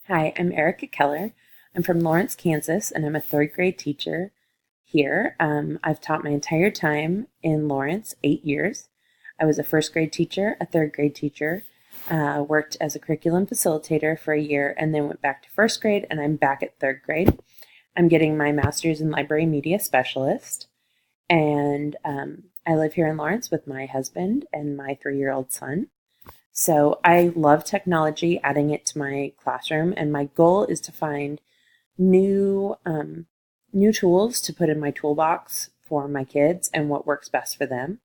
Hi, I'm Erica Keller. I'm from Lawrence, Kansas, and I'm a third grade teacher here. I've taught my entire time in Lawrence, 8 years. I was a first grade teacher, a third grade teacher, worked as a curriculum facilitator for a year, and then went back to first grade, and I'm back at third grade. I'm getting my master's in library media specialist, and I live here in Lawrence with my husband and my 3-year-old son. So I love technology, adding it to my classroom, and my goal is to find new tools to put in my toolbox for my kids and what works best for them.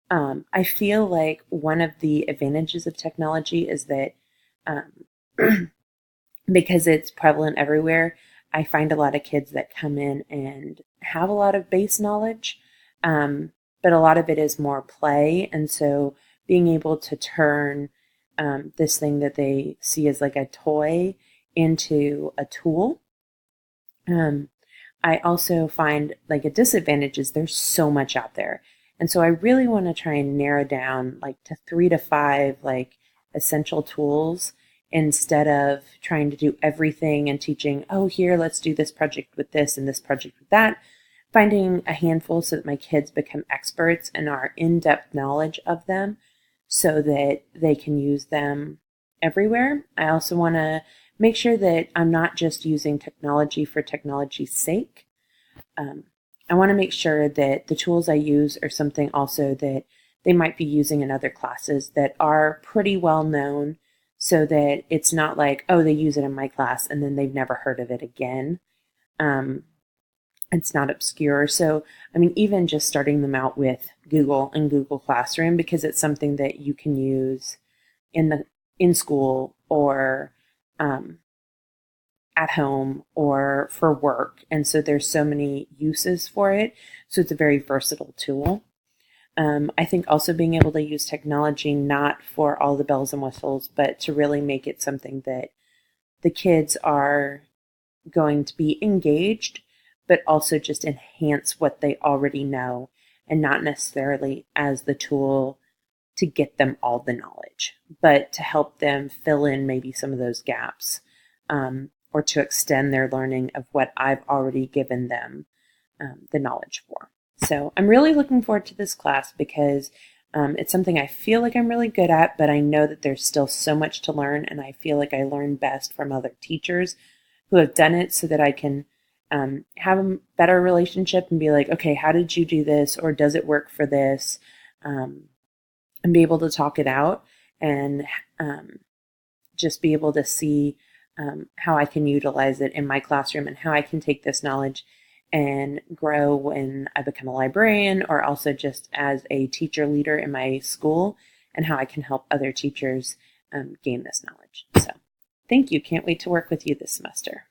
I feel like one of the advantages of technology is that um, because it's prevalent everywhere, I find a lot of kids that come in and have a lot of base knowledge, but a lot of it is more play. And so being able to turn this thing that they see as like a toy into a tool. I also find like a disadvantage is there's so much out there. And so I really want to try and narrow down like to 3 to 5 like essential tools instead of trying to do everything and teaching, oh, here, let's do this project with this and this project with that. Finding a handful so that my kids become experts and are in-depth knowledge of them so that they can use them everywhere. I also want to make sure that I'm not just using technology for technology's sake. I want to make sure that the tools I use are something also that they might be using in other classes that are pretty well known so that it's not like, oh, they use it in my class and then they've never heard of it again. It's not obscure. So, I mean, even just starting them out with Google and Google Classroom, because it's something that you can use in school or at home or for work. And so there's so many uses for it. So it's a very versatile tool. I think also being able to use technology not for all the bells and whistles, but to really make it something that the kids are going to be engaged, but also just enhance what they already know and not necessarily as the tool to get them all the knowledge, but to help them fill in maybe some of those gaps or to extend their learning of what I've already given them the knowledge for. So I'm really looking forward to this class because it's something I feel like I'm really good at, but I know that there's still so much to learn, and I feel like I learn best from other teachers who have done it so that I can have a better relationship and be like, okay, how did you do this? Or does it work for this? And be able to talk it out and just be able to see how I can utilize it in my classroom and how I can take this knowledge and grow when I become a librarian or also just as a teacher leader in my school and how I can help other teachers gain this knowledge. So thank you. Can't wait to work with you this semester.